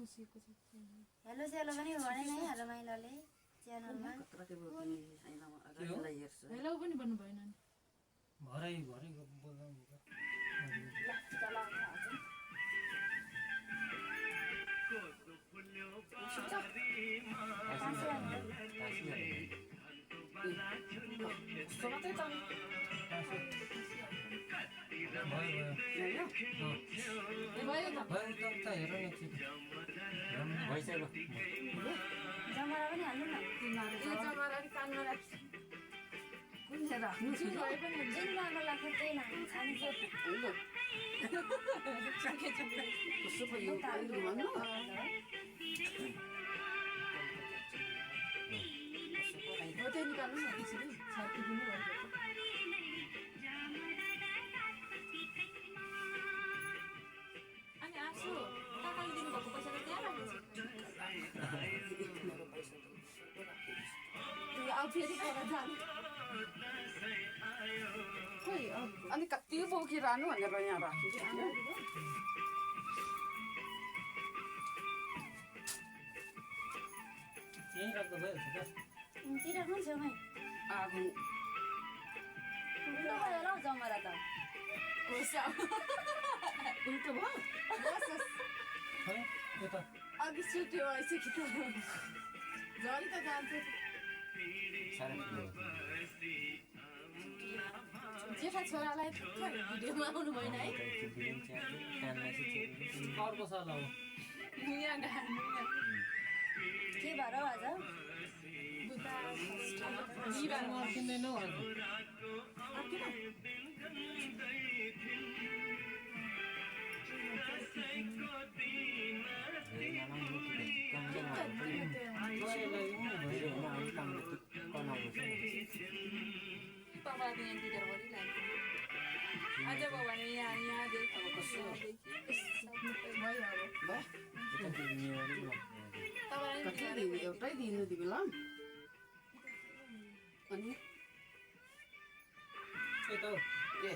Hello सेलो पनि भने नै हेलो माइलाले च्यानलमा हेलो पनि भन्नु भएन नि भरै बोलाउनु जमरा पनि हाल्नु न जुन राम्रो लाग्छ त्यही नाम खानु अनि आसु काकाले दिनुभएको पैसा त त्यहाँ राखेको अब फेरि कता जानु खोइ अनि कति बोकिरहनु भनेर यहाँ राखेको यहीँ राख्दा भइहाल्छ त तिर पनि छेउमै आगो उल्टो भयो होला हौ जमरा त उल्टो भयो खै यता अघि सुट्यो आइसक्यो त झरी त जान्छ जेठा छोरालाई भिडियोमा आउनु भएन है अर्को साल हो यहाँ घाँड्नु के भएर हौ आज किन्दैनौ तपाईँको यहाँ टिचर पनि लाग्यो अझ भयो भने यहाँदेखि कति एउटै दिनु दिनु ल अनि यता हो ए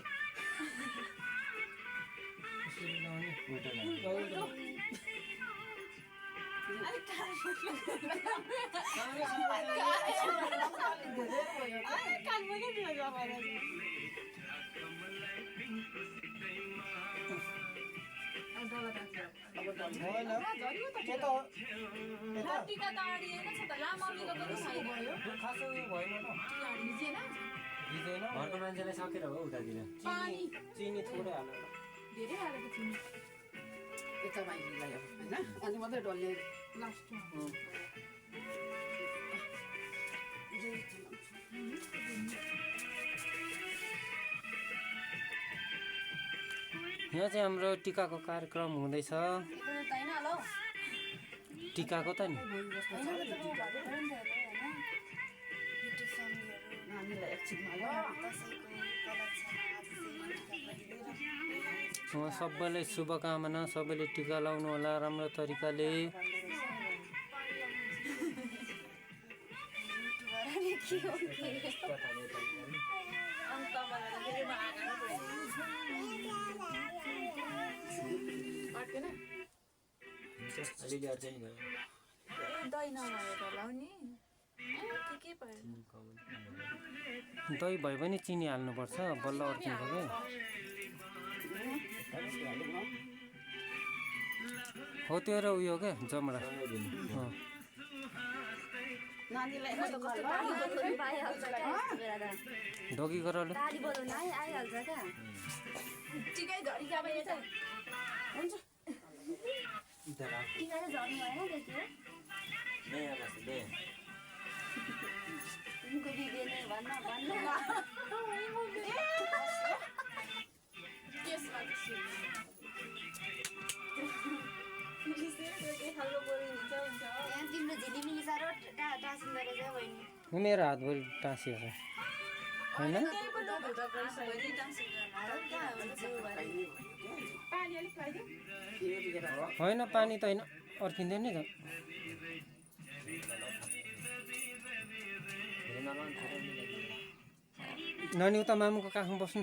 टिका त अडिएको छ त लामाउलीको पनि भयो खासै भएन त भिजेन घरको मान्छेलाई सकेर हो उतातिर पानी चिनी थोरै हालेर धेरै हालेको छु यता माइलीलाई होइन अनि मात्रै डल्ले लास्टमा यहाँ चाहिँ हाम्रो टिकाको कार्यक्रम हुँदैछ होइन होला हौ टिकाको त नि नानीलाई एकछिनमा ल उहाँ सबैलाई शुभकामना सबैले टिका लाउनु होला राम्रो तरिकाले अलिअलि अझै भयो दही नभएर होला नि के भयो दही भए पनि चिनी हाल्नुपर्छ बल्ल अड्किन्छ कि हो त्यो र उयो क्या जमरा नानीलाई पाइहाल्छ क्या यस्तो बेला त ढोकी गराउनु गाडी बोलाउनु आइहाल्छ क्या टिकै झरी जाबे त हुन्छ टिका चाहिँ झर्नु भएन त्यति उनको बिबे नै भन्न तिम्रो झिलिमिली साह्रो टाँसिँदो रहेछ बहिनी मेरो हातभरि टाँसिएको छ होइन होइन पानी त होइन अड्किँदैन नि त नानी उता मामुको काखमा बस्नु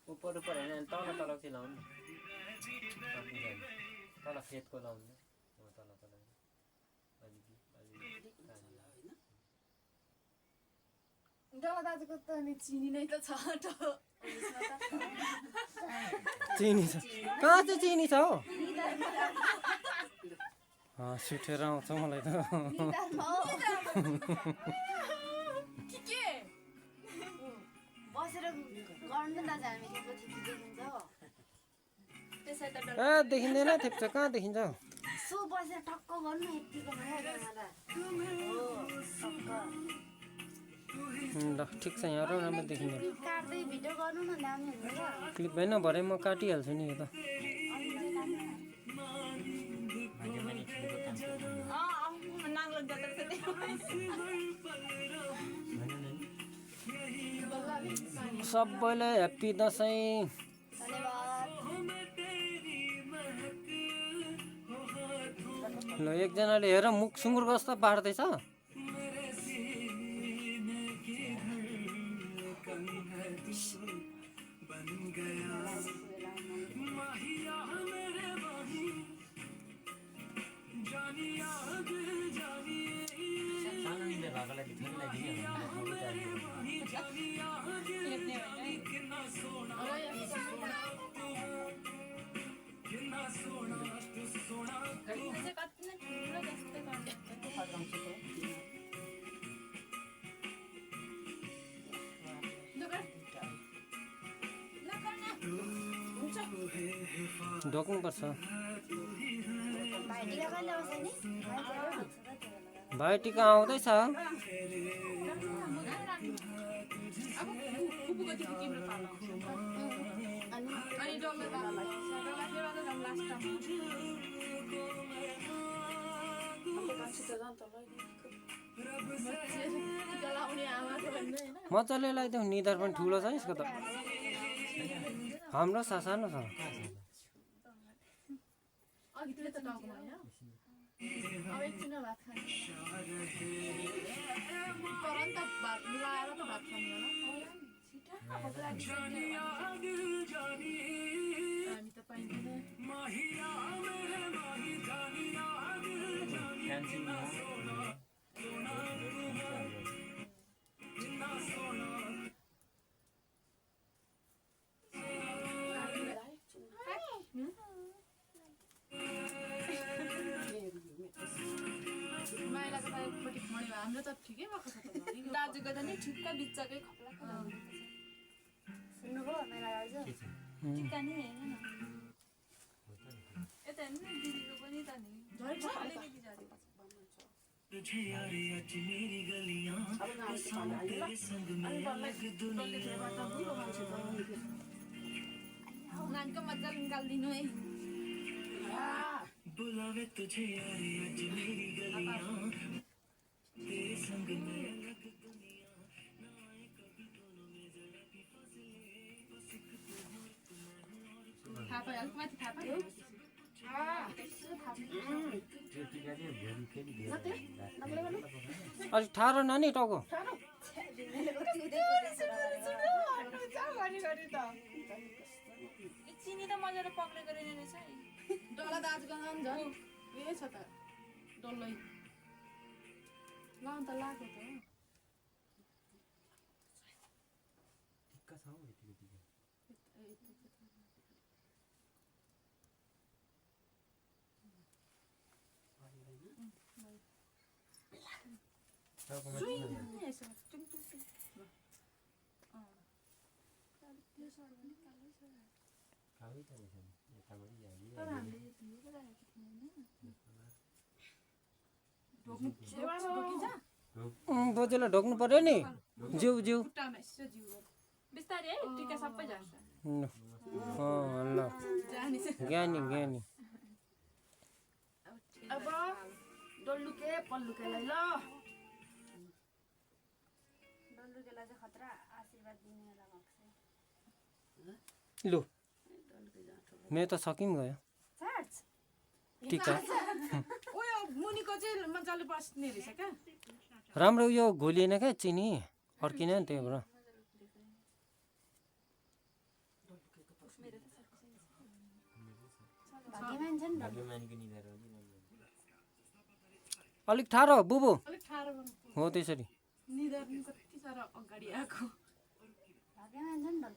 ऊपर हैन तल तल चाहिँ लाउनु तल खेतको लाउनु तल तल डला दाजुको त नि चिनी नै त छ चिनी छ कहाँ चाहिँ चिनी छ हो सुटेर आउँछ मलाई त के बसेर गर्नु न हामी देखिन्छ त्यसै त ए देखिँदैन थेप्छ कहाँ देखिन्छ सो बसेर टक्क गर्नु यतिको ल ठिक छ यहाँ राम्रो देखिँदैन काट्दै भिडियो गर्नु न दामी हुन्छ क्लिप होइन भरे म काटिहाल्छु नि यो त नाङ्लो जात्रा सबैलाई ह्याप्पी दसैँ ल एकजनाले हेर मुख सुँगुर कस्तो पार्दैछ ढोक्नुपर्छ भाइ टिका आउँदैछ मजाले लगाइदेऊ निधार पनि ठुलो छ यसको त हाम्रो सानो छ अघितिर त टाउको होइन अब एकछिन भात खाने तुरन्त भात मिलाएर त भात खाने होला हामी त पाइँदैन हाम्रो त ठिकै भएको छ त दाजुको त नि ठिक्क बिचकै खप्ला सुन्नुभयो मेरा दाजु टिका नि हेर्नु न यता हेर्नु न दिदीको पनि त नि झरेको छ अलिकति झरेको छ नानीको मजा निकालिदिनु है बुलावे तुझे यारी आज मेरी गलियां तेरे संग में अलग दुनिया ना आए कभी दोनों में जरा भी फासले बस एक तुम्हारा थाहा पायो अलिक माथि थाहा पायो अलिक ठाडो नानी टाउको चिनी त मजाले पक्रेको रहेछ है डल्ला दाजुको नाम झन् ए छ त डल्लै लाउनु त लाग्यो त बोजूलाई ढोक्नु पर्यो नि जिउ जिउ बिस्तारै है टिका सबै झर्छ ल ज्ञानी ज्ञानी अब डल्लुके पल्लुकेलाई ल डल्लुकेलाई चाहिँ खतरा आशीर्वाद दिने बेला भएको छ लु मेरो त सकिम गयो टिका उयो मुनिको चाहिँ मजाले बस्ने रहेछ क्या राम्रो यो घोलिएन क्या चिनी अड्किन नि त्यही भएर भाग्यमान छ नि त भाग्यमानीको निधार हो कि अलिक ठाडो बुबु अलिक ठाडो गर्नु हो त्यसरी निधार नि कति साह्रो अगाडि आएको भाग्यमान छ नि त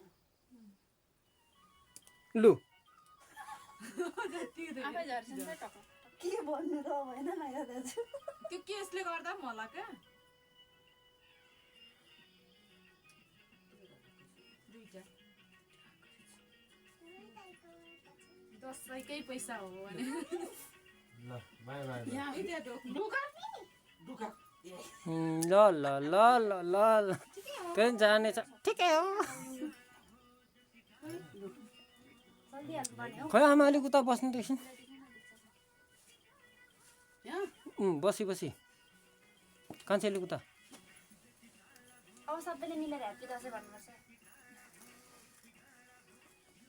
लु आफै झर्छ नि त टक्क के भन्नु र भएन माया दाजु त्यो केसले गर्दा पनि होला क्या दुईटा दसैँकै पैसा हो भने ल बाई बाई यहाँ ल ल ल ल ल ल फेरि जानेछ ठिकै हो चलिहाल्नु पर्ने हो खै आमा अलिक उता बस्नु एकछिन यहाँ बसी बसी कान्छे अलिक उता अब सबैले मिलेर ह्याप्पी दसैँ भन्नुपर्छ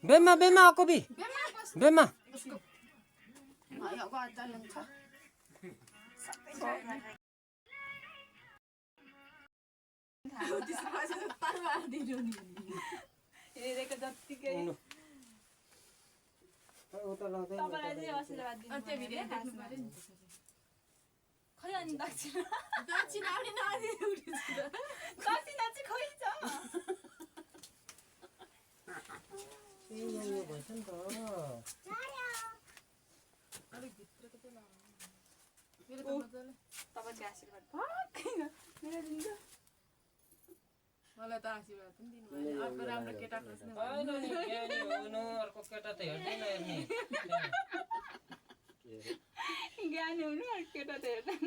बेमा बेमा कवि बेमा अब अचार छ हेरेको जत्तिकै तपाईँलाई चाहिँ आशीर्वाद दिनु त्यो भिडियो देख्नु पर्यो नि खै अनि दक्षिणा दक्षिणा पनि नदिनु दक्षिणा चाहिँ खै छ अलिक भित्रको चाहिँ मेरो त मजाले तपाईँको आशीर्वाद मेरो दिन्छ मलाई त आशीर्वाद पनि दिनु भयो अर्को राम्रो केटा खोज्नु अर्को केटा त हेर्दैन हेर्ने ज्ञानी हुनु अर्को केटा त हेर्दैन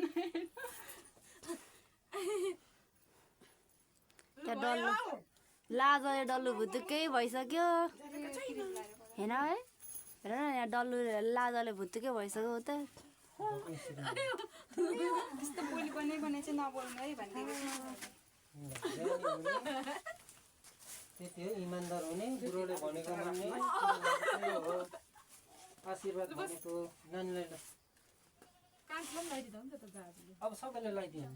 त्यहाँ डल्लो लाजले डल्लो भुतुकै भइसक्यो होइन है हेर न यहाँ डल्लो लाजले भुतुकै भइसक्यो हो त त्यस्तो बोली बनाइ चाहिँ नबोल्नु है भनिदिएको त्यति हो इमान्दार हुने बुढोले भनेको मान्ने हो आशीर्वाद भनेको नानीलाई कान्छलाई पनि लगाइदिँदा हुन्छ त दाजुले अब सबैले लगाइदियो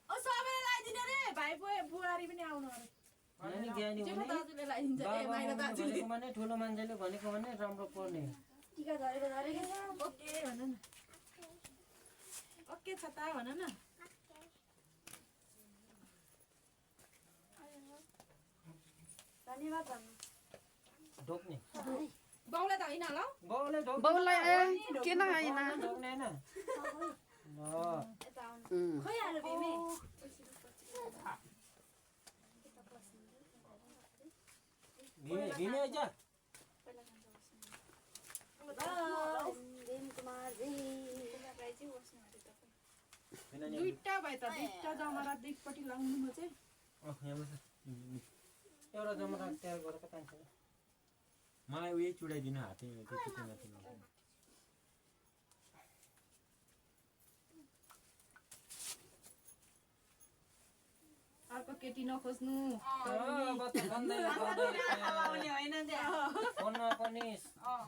सबैलाई लगाइदिने रे भाइ बुहारी पनि आउनु अरे नानी ज्ञानी हुने दाजुले लगाइदिन्छ ए माइला दाजुले भनेको भने ठुलो मान्छेले भनेको भने राम्रो पर्ने टिका झरेको झरेको ओके भन न ओके छ त भन न धन्यवाद भन्नु ढोक्ने बाउलाई त होइन होला बाउले ढोक्ने बाउलाई किन होइन ढोक्ने होइन ल यता आउनु खै आएर बेमे भिमे आइज देम कुमारजी तपाईँ चाहिँ बस्नु अरे तपाईँ दुईटा भाइ त दुईटा जमरा दुईपट्टि लाउनु म चाहिँ एउटा जमरा तयार गरेको कान्छे मलाई उयो चुडाइदिनु हातै त्यति माथि अर्को केटी नखोज्नु फोनमा पनि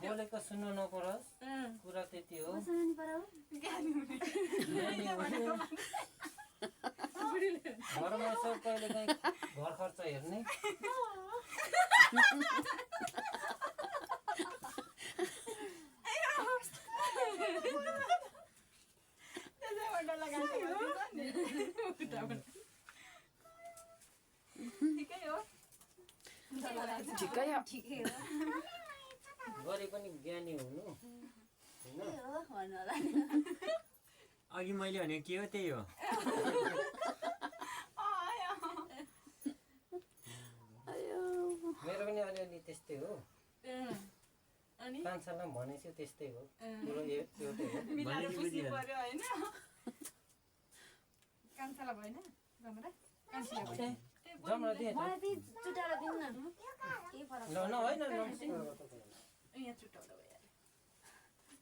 बोलेको सुन्नु नपरोस् कुरा त्यति हो घरमा यसो कहिले काहीँ घर खर्च हेर्ने ठिकै हो गरे पनि ज्ञानी हुनु होइन अघि मैले भनेको के हो त्यही हो मेरो पनि अलिअलि त्यस्तै हो अनि कान्छालाई भनेपछि त्यस्तै हो कुरो एउटै हो मिलाएर बुझ्नु पर्यो होइन कान्छालाई भएन जमरा कान्छालाई भएन जमरा दिए त मलाई त्यही चुटाएर दिनु न केही फरक ल न होइन यहाँ छुट्याउँदा भयो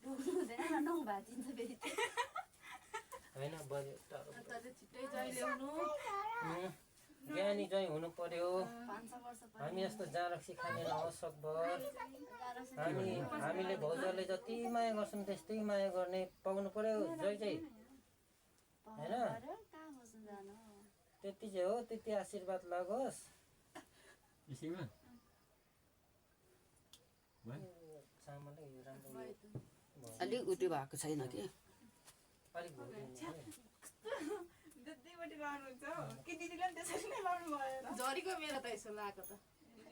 ढोक्नु हुँदैन न भाँचिन्छ फेरि होइन बजे टाढो अन्त चाहिँ छिट्टै जाइ ल्याउनु ज्ञानी चाहिँ हुनु पर्यो 500 वर्ष हामी जस्तो जाँरक्सी खाने नहोस् सकभर हामीले भौजूले जति माया गर्छौँ त्यस्तै माया गर्ने पाउनु पर्यो जय चाहिँ होइन कहाँ बस्नु जानु त्यति चाहिँ हो त्यति आशीर्वाद लागोस् यसैमा चामलै राम्रो भयो। अलिक उटी भएको छैन कि अलिक भोलि जरीको मेरो त यसो लगाएको त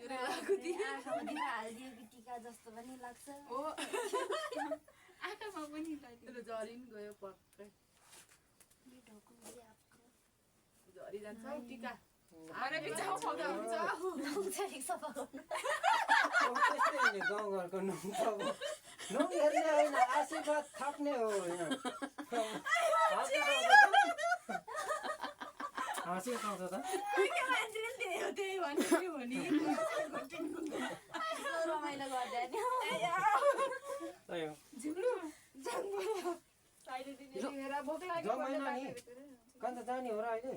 आँखामा दिन हालिदियो कि टिका जस्तो पनि लाग्छ आँखामा पनि जरी नि गयो पक्कै जरी जान्छ हौ टिका आरे बिचाउ सौदा हुन्छ त्यस्तै गाउँघरको नुन हेर्ने होइन आशीर्वाद थाप्ने हो यहाँ हाँसी खाउँछ त रमाइलो गर्दा नि जमाइना नि कहाँ त जाने हो र अहिले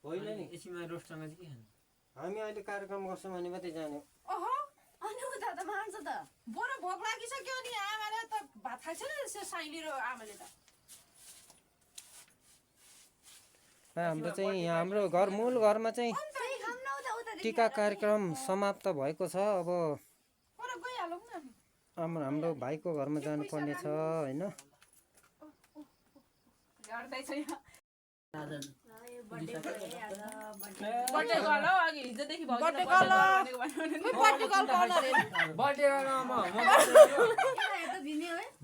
होइन नि एकछिनमा रोस्टसँग चाहिँ के खानु हामी अहिले कार्यक्रम गर्छौँ भने मात्रै जाने अनि उता त मान्छ त बरु भोक लागिसक्यो नि आमाले त भात खान्छ नि साइली र आमाले त हाम्रो चाहिँ यहाँ हाम्रो घर मूल घरमा चाहिँ टिका कार्यक्रम समाप्त भएको छ। अब बरु गइहालौँ न हाम्रो भाइको घरमा जानुपर्ने छ होइन।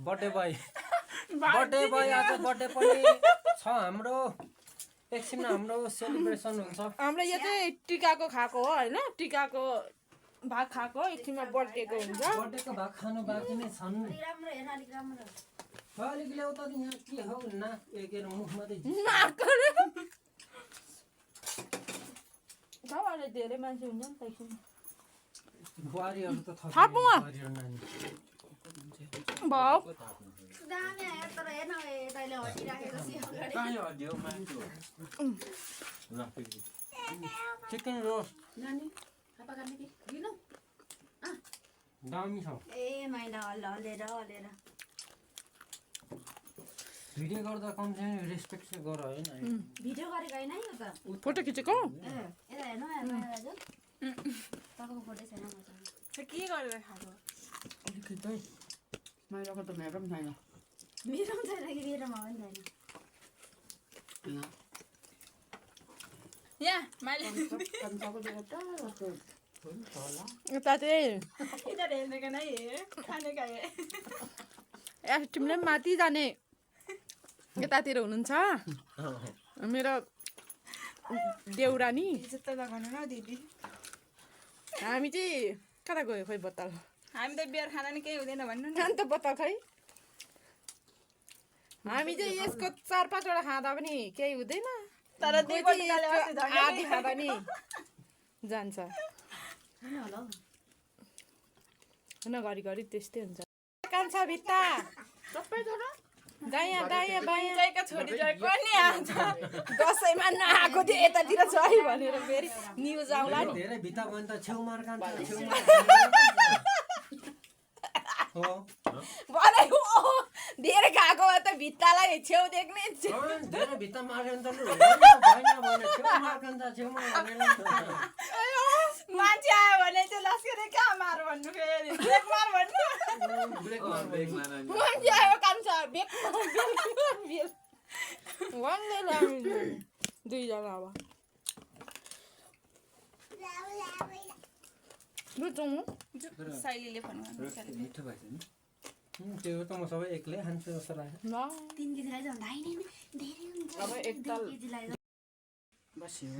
बर्थडे बोय आज बर्थडे पनि छ हाम्रो। एकछिनमा हाम्रो सेलिब्रेसन हुन्छ। हाम्रो यो चाहिँ टिकाको खाएको हो होइन टिकाको भाग खाएको एकछिनमा बर्थडेको हुन्छ। बर्थडेको भाग खानु बाँकी नै छन्। राम्रो हेर्न अलिक राम्रो अलिक ल्याउ त यहाँ के हो नाक एकेर मुख मात्रै धेरै मान्छे हुन्छ नि त एकछिन बुहारीहरू त थापौँ भाउ दामी आयो तर हेर्न तैँले हटिराखेको छि अगाडि कहाँ यो हड्डी हो मासु हो चिकन रोस्ट नानी थापा गर्ने कि दिनु दामी छ। ए माइला हल्लेर भिडियो गर्दा कम चाहिँ रेस्पेक्ट चाहिँ गर होइन। भिडियो गरेको होइन यो त फोटो खिचेको यता हेर्नु माइला दाजु तपाईँको फोटो छैन मसँग के गरेर खाएको अलिकति माइलाको त मेरो पनि छैन मेरो पनि छैन कि मेरोमा पनि छैन यहाँ माइले कन्चाको बेला त यता चाहिँ तिमीले पनि माथि जाने यतातिर हुनुहुन्छ मेरो देउरानी हामी चाहिँ कता गयो खोइ बोतल हामी त बियर खाना नि केही हुँदैन भन्नु नि अन्त बोतल खै हामी चाहिँ यसको 4-5 वटा खाँदा पनि केही हुँदैन तर आधी खाँदा नि जान्छ होइन घरिघरि त्यस्तै हुन्छ कान्छा भित्ता दायाँ दायाँ बायाँ छोरी गएको नि आउँछ दसैँमा नआएको थियो यतातिर छ है भनेर फेरि न्युज आउला नि धेरै भित्ता भयो भने त छेउमा भनेको धेरै खाएको भए त भित्तालाई छेउ देख्ने धेरै भित्ता मार्यो भने त मान्छे आयो भने चाहिँ लस्करै कहाँ मार भन्नु फेरि ब्रेक मार भन्नु मान्छे आयो कान्छ बेक दुईजना अब शैलीले भन्नु मिठो भएछ नि त्यो त म सबै एक्लै खान्छु जस्तो लाग्यो। 3 केजी लैजाऊ होइन धेरै हुन्छ अब एकताल 2 केजी लैजाऊ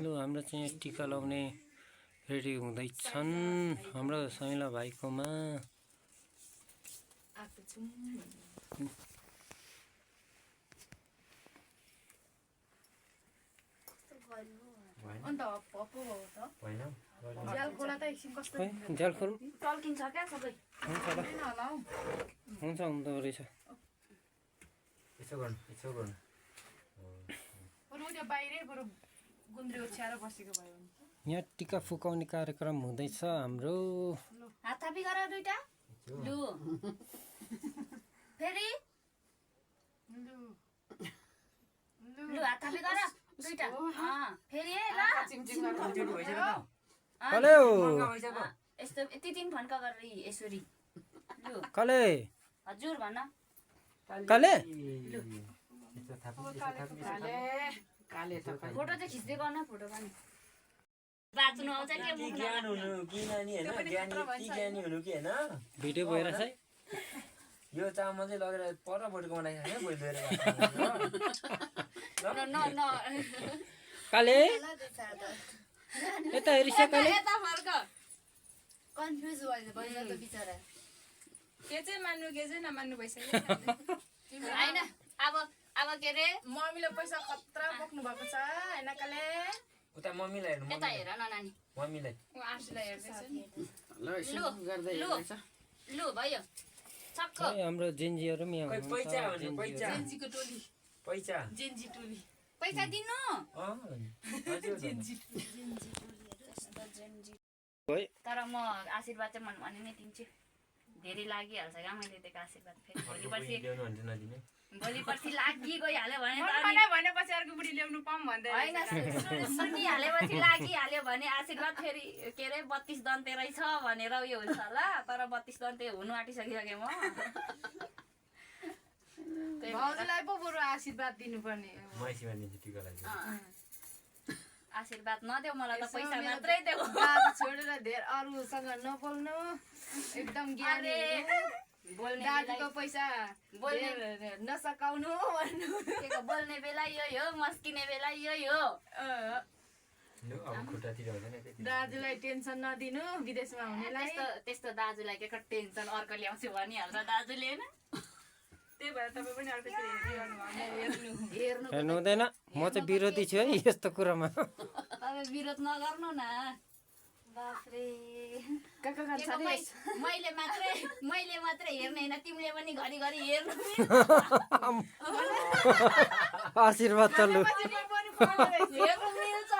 लु हाम्रो चाहिँ टिका लाउने रेडी हुँदैछन् हाम्रो सैला भाइकोमा। अन्त पप्पु हो त ज्यालकोला त एकछिन कस्तो झ्याल खोल टल्किन्छ क्या सबै हुन्छ ल हुन्छ हुँदो रहेछ। यसो गर्नु बरु त्यो बाहिरै बरु गुन्द्री ओछ्याएर बसेको भयो भने यहाँ टिका फुकाउने कार्यक्रम हुँदैछ हाम्रो। हात थापी गर दुईटा लु फेरि लु हात थापी गर दुईटा फेरि है ल हेलो यस्तो यति 3 फन्का गरेर यसरी काले हजुर भन काले यसो थाप्नु, यसो थाप्नु, यसो थाप्नु। काले त खै। फोटो चाहिँ खिच्दै गर्न फोटो पनि बाँच्नु आउँछ के कि मुख ज्ञान हुनु कि नानी होइन ज्ञानी हुनु कि होइन भिडियो भइरहेछ है यो चामल चाहिँ लगेर पर बोटको बनाइखाने भोलि लिएर न काले यता हेरिस काले यता फर्क कन्फ्युज भइसक्यो त बिचरा के चाहिँ मान्नु के चाहिँ नमान्नु भइसक्यो हैन अब के रे मम्मीले पैसा खतरा बोक्नु भएको छ होइन काले उता मम्मीलाई हेर्नु यता हेर न नानी मम्मीलाई ऊ आर्सीलाई हेर्दैछ नि लु भयो छक्क है, हाम्रो जेन्जीहरू पनि यहाँ खै हुनुहुन्छ, पैसा भन्नु जेन्जीहरू। पैसा जेन्जीको टोली पैसा जेन्जी टोली पैसा दिनु हजुर है तर म आशीर्वाद चाहिँ मन भने नै दिन्छु धेरै लागिहाल्छ क्या मैले दिएको आशीर्वाद फेरि भोलि पर्सि ल्याउनु भन्छ नदिने भोलि पर्सि लागि गइहाल्यो भने त अनि मलाई भनेपछि अर्को बुढी ल्याउनु पाऊँ भन्दै होइन सुनिहालेपछि लागिहाल्यो भने आशीर्वाद फेरि के अरे 32 दन्ते रहेछ भनेर उयो हुन्छ होला तर 32 दन्ते हुनु आँटिसकिसकेँ म भाउजूलाई पो बरु आशीर्वाद दिनुपर्ने मैसी भनिदिन्छु टिका लागि आशीर्वाद नदेऊ मलाई त पैसा मात्रै देऊ दाजु छोडेर धेर अरूसँग नबोल्नु एकदम ज्ञानी बोल्ने दाजुको पैसा बोल्ने- धेर नसकाउनु भन्नु बोल्ने बेला यही हो मस्किने बेला यही हो लु अब खुट्टातिर हुँदैन त्यति दाजुलाई टेन्सन नदिनु विदेशमा हुनेलाई त्यस्तो दाजुलाई के टेन्सन अर्को ल्याउँछु भनिहाल्छ दाजुले होइन त्यही भएर तपाईँ पनि अर्कोतिर हेर्नु हेर्नु हेर्नु हुँदैन म चाहिँ विरोधी छु है यस्तो कुरामा तपाईँ विरोध नगर्नु न बाफ्रे कहाँ के को मैले मात्रै हेर्ने होइन तिमीले पनि घरिघरि हेर्नु आशीर्वाद त लु हेर्नु मिल्छ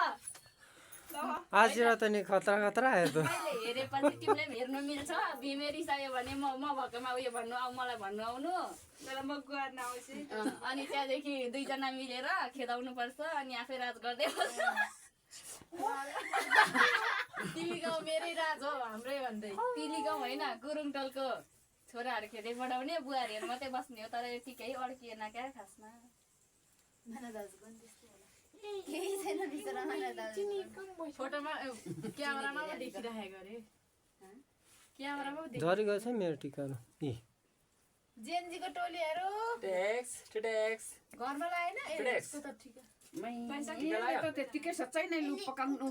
आशीर्वाद त नि खतरा खतरा हेर्दो मैले हेरेपछि तिमीले पनि हेर्नु मिल्छ बिमेरिसक्यो भने म भएकोमा उयो भन्नु आऊ मलाई भन्नु आउनु तर म गुहार नआउँछु अनि त्यहाँदेखि दुईजना मिलेर खेदाउनु पर्छ अनि आफै राज गर्दै बस्छ तिमी गाउँ मेरै राज हो हाम्रै भन्दै तिली गाउँ होइन गुरुङटलको छोराहरू खेदै पढाउने बुहारीहरू मात्रै बस्ने हो तर यति केही अड्किएन क्या खासमा फोटोमा क्यामेरामा पो देखिराखेको अरे क्यामेरामा पो झरी गएछ मेरो टिकाहरू यी जेन्जीको टोलीहरू ट्याक्स घरमा लागेन ट्याक्स त्यतिकै सच्चै नै लु पकाउनु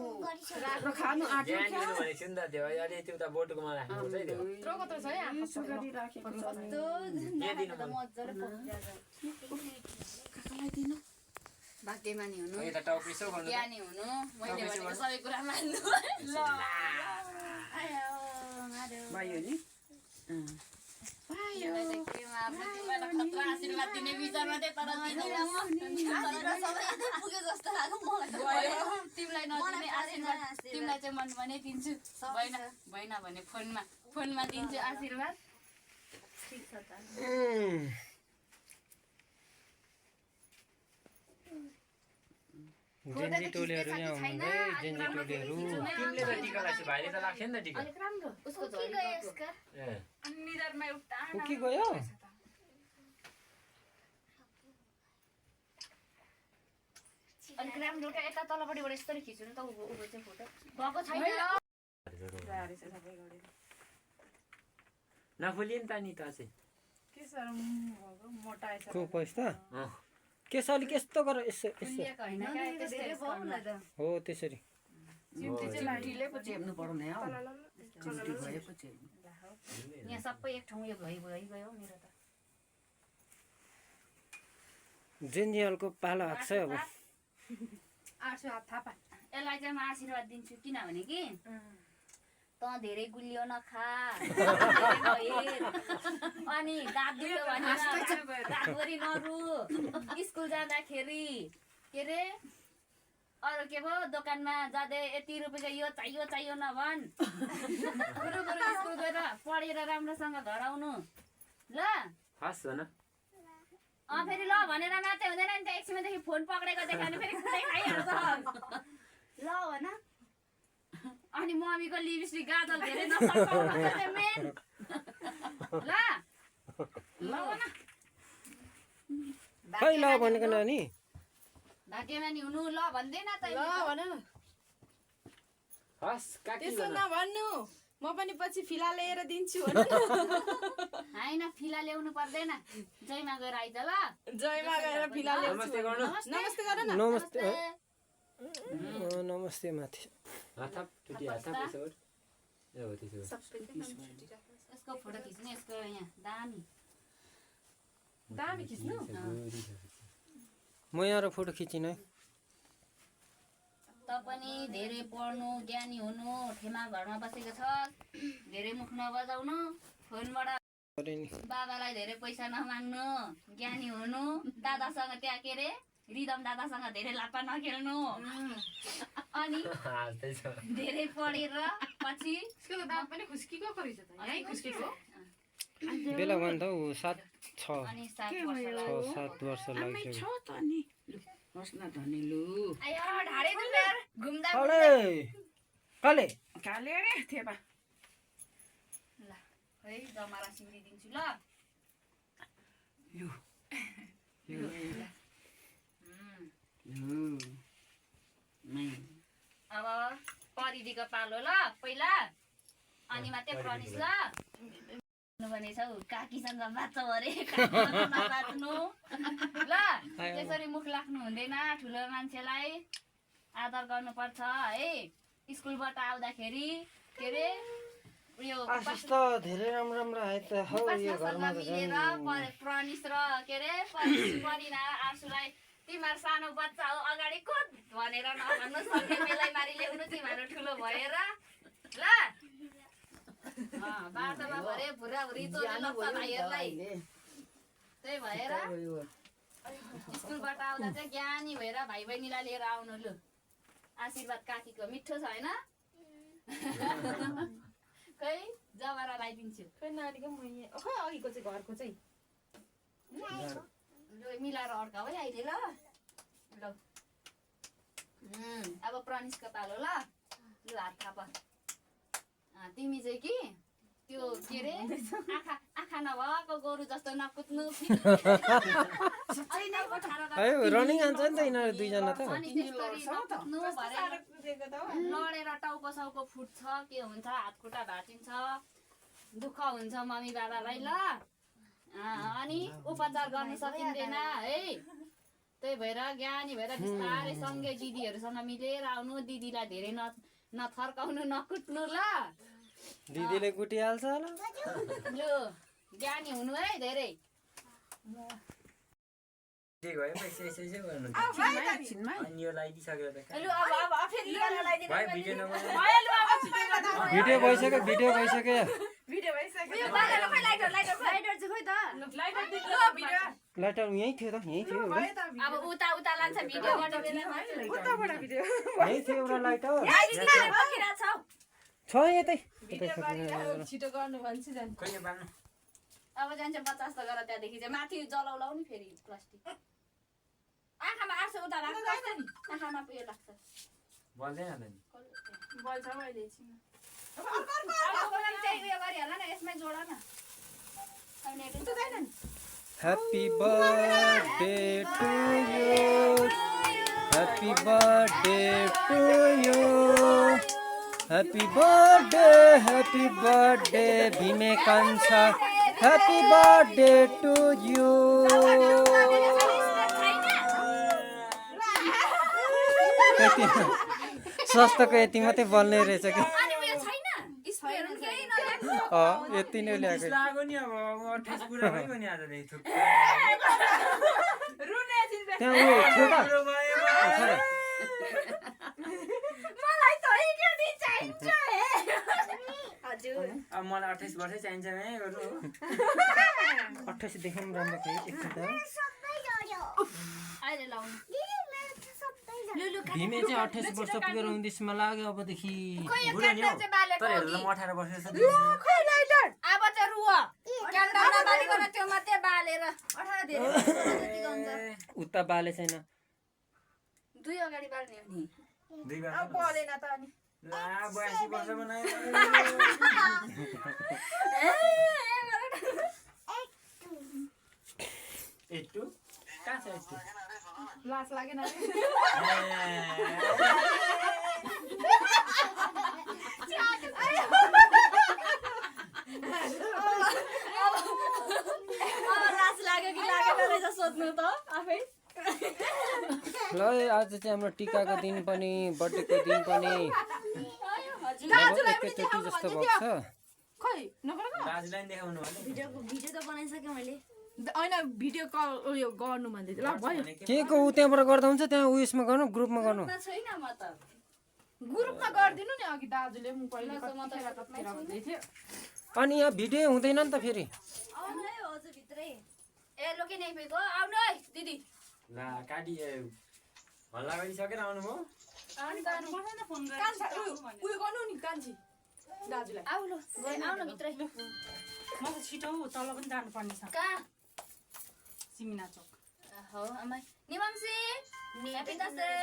राम्रो खानु आँट्यो ज्ञान दिनु भने सुन्दा थियो अहिले त्यो उता बोटको मलाई राख्नुपर्छ है त्यो कत्रो कत्रो छ है आँखा के दिनु मन भाग्यमानी हुनु यता टाउको यसो गर्नु ज्ञानी हुनु मैले भनेको सबै कुरा मान्नु भयो नि आशीर्वाद दिने विचारमा थिएँ तर तिमीलाई नदिने आशीर्वाद तिमीलाई चाहिँ मन भने दिन्छु भएन भने फोनमा दिन्छु आशीर्वाद ठिक छ त जेन्जी टोलीहरू यहाँ हुनुहुँदै जेन्जी टोलीहरू तिमीले त टिका लाग्छ भाइले त लाग्छ नि त टिका अलिक राम्रो उसको ए निधारमा एउटा उकी गयो अलिक राम्रो क्या यता तलपट्टिबाट यस्तरी खिच्नु नि त ऊ चाहिँ फोटो भएको छैन नफुली नि त नि त चाहिँ के साह्रो मोटाएछ को पैसा के छ अलिक यस्तो गर यसो यसो ल्याएको होइन क्या त्यस्तै हो त्यसरी चिम्टीले पो चेप्नु पर्ने हौ चिम्टी भएपछि यहाँ सबै एक ठाउँ यो भइगयो मेरो त जेन्जियलको पालो आएको छ अब 800 हात थापा यसलाई चाहिँ म आशीर्वाद दिन्छु किनभने कि त धेरै गुलियो नखा अनि दाँत दुख्यो भने रातभरि नरु स्कुल जाँदाखेरि के अरे अरू के भयो दोकानमा जाँदै यति रुपियाँको यो चाहियो नभन् गुरु स्कुल गएर पढेर राम्रोसँग घर आउनु ल फर्स्ट हो न फेरि ल भनेर मात्रै हुँदैन नि त एकछिनदेखि फोन पक्रेको देखायो भने फेरि खुदै खाइहाल्छ ल भन अनि मम्मीको लिपस्टिक गाजल धेरै नसकाउनु मेन खै ल भनेको नानी भाग्यमानी हुनु ल भन्दैन त ल भन न हस् काकी त्यसो भन। नभन्नु म पनि पछि फिला लिएर दिन्छु भन होइन फिला ल्याउनु पर्दैन जयमा गएर आइज ल जयमा गएर फिला ल्याउँछु नमस्ते गर्नु। नमस्ते गर न नमस्ते नमस्ते माथि हात थाप, टुटी हात थाप, यसो गर। ए हो त्यसो गर। यसको फोटो खिच्ने यसको यहाँ दामी दामी खिच्नु गोरी छ। म यहाँ र फोटो खिचिन है त पनि धेरै पढ्नु ज्ञानी हुनु ठेमा घरमा बसेको छ धेरै मुख नबजाउनु फोनबाट अरे नि बाबालाई धेरै पैसा नमाग्नु ज्ञानी हुनु दादासँग त्यहाँ के अरे रिदम दादासँग धेरै लाप्पा नखेल्नु अनि हाँस्दैछ। धेरै पढेर पछि उसको त दाँत पनि खुस्कीको रहेछ त यहीँ खुस्कीको बेला भन्दा ऊ 7 6 अनि 7 वर्ष 7 वर्ष लाग्यो आयो ढाडे दुलेर घुम्दा अरे काले काले रे थेबा ल है जमारा सिउरी दिन्छु ल अब परिदिको पालो ल पहिला अनि मात्रै प्रनिस ल भनेछ काकीसँग बाँच्छौ अरे नबाँच्नु ल त्यसरी मुख लाग्नु हुँदैन ठुलो मान्छेलाई आदर गर्नुपर्छ है स्कुलबाट आउँदाखेरि के अरे उयो आशिष त धेरै राम्रो राम्रो आयो त हौ यो घरमा त मिलेर झन् प्रनिस र के अरे परिना आँसुलाई तिमीहरू सानो बच्चा हो अगाडि कुद भनेर नभन्नु सक्ने बेलै मारी ल्याउनु तिमीहरू ठुलो भएर ल बाटोमा भरे भुराभुरी चोरेर भाइहरूलाई त्यही भएर स्कुलबाट आउँदा चाहिँ ज्ञानी भएर भाइ बहिनीलाई लिएर आउनु लु आशीर्वाद काकीको मिठो छ होइन खै जमारा लगाइदिन्छु खै नानीको मैले खै अघिको चाहिँ घरको चाहिँ लु मिलाएर अड्काऊ है अहिले ल ल अब प्रनिसको पालो ल लु हात थाप तिमी चाहिँ कि त्यो के अरे आँखा नभएको गोरु जस्तो नकुद्नु है रनिङ हान्छ नि त यिनीहरू दुईजना त अनि त्यसरी नकुद्नु भरे लडेर टाउको साउको फुट्छ के हुन्छ हात खुट्टा भाँचिन्छ दुःख हुन्छ मम्मी बाबालाई ल अनि उपचार गर्न सकिँदैन है त्यही भएर ज्ञानी भएर बिस्तारै सँगै दिदीहरूसँग मिलेर आउनु दिदीलाई धेरै नथर्काउनु नकुट्नु ल दिदीले कुटिहाल्छ होला लु ज्ञानी हुनु है धेरै के भयो पैसा यसै गर्नु त। अनि यो लगाइदिइसकेर त लु अब फेरि यो लगाइदिनु भाइ भिडियो नगर्नु। भिडियो भइसक्यो भिडियो भइसक्यो भिडियो भइसक्यो यो बाहिर खै लाइटर चाहिँ खै त लाइटर दिनु भिडियो लाइटर यहीँ थियो त यहीँ थियो एउटा भयो त अब उता लान्छ भिडियो गर्ने बेलामा उताबाट भिडियो यहीँ थियो एउटा लाइटर छ यतै भिडियो गरिरहेको छिटो गर्नु भन्छ जानु खोइ यो बाल्नु। अब जान्छ 50 त गर त्यहाँदेखि चाहिँ माथि जलाउलाउ नि फेरि प्लास्टिक आँखामा आर्छ उता लाग्छ नि आँखामा उयो लाग्छ बल्दैन त नि। बल्छ मैले एकछिन अब चाहिँ उयो गरिहाल न यसमै जोड न Happy birthday to you. Happy birthday to you. Happy birthday, Bhime Kansa. Happy birthday to you. सस्तोको यति मात्रै बल्ने रहेछ कि यति नै ल्याएको लाग्यो नि अब 28 पुरा भयो नि आजदेखि थुप्रो। त्यहाँ उयो थियो त पुरो भयो। मलाई त चाहिन्छ हजुर अब मलाई 28 वर्षै चाहिन्छ है गर्नु। 28 देखि पनि राम्रो थियो एकछिन त अहिले लाउनु भीमे चाहिँ 28 वर्ष पुगेर 29मा लाग्यो अबदेखि बुढो नि हौ। तर हेर्दा म 18 वर्ष जस्तो अब चाहिँ रुव क्यान्डल नबालिकन त्यो मात्रै बालेर 18 धेरै जतिको हुन्छ उता बाले छैन दुई अगाडि बाल्ने हो नि दुई वर्ष अब परेन त अनि ला 82 वर्षमा नै यस्तो लास लागेन अब लाज लाग्यो कि लागेन रहेछ सोध्नु त आफै ल आज चाहिँ हाम्रो टिकाको दिन पनि बर्थडेको दिन पनि एकैचोटि जस्तो भएको छ खै नगर दाजुलाई नि देखाउनु भने भिडियो त बनाइसकेँ मैले होइन भिडियो कल उयो गर्नु भन्दै थियो ल भयो के को ऊ त्यहाँबाट गर्दा हुन्छ त्यहाँ उयसमा गर्नु ग्रुपमा गर्नु छैन म त ग्रुपमा गरिदिनु नि अघि दाजुले म पहिले ल त म त कतिखेर भन्दै थियो अनि यहाँ भिडियो हुँदैन नि त फेरि आउनु है हजुर भित्रै ए लोके नै पेको आउनु है दिदी ला काटी हल्ला गरिसकेर आउनुभयो कान्छा उयो गर्नु नि कान्छी दाजुलाई आउ ल आउनु भित्रै म त छिटो तल पनि जानुपर्ने छ कहाँ सिमिना चोक हो Amai निमंसी happy Dashain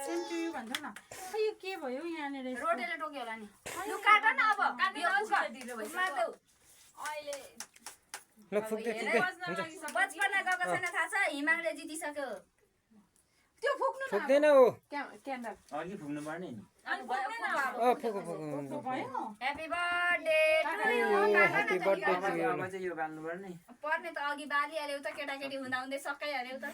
saint you भन्छ न यो के भयो यहाँनिर रोडले टोक्यो होला नि लु काट न अब मार्देऊ अहिले ल फुक्दै फुक्दै हुन्छ बचपनमा गएको छैन थाहा छ हिमालले जितिसक्यो त्यो फुक्नु न फुक्दैन हो क्यान्डल अघि पुग्नु पर्ने नि फुको फुको भयो happy birthday to you happy birthday to you अब चाहिँ यो बाल्नु पर्ने पर्ने त अघि बालिहाल्यौ त केटाकेटी हुँदा हुँदै सकाइहाल्यौ त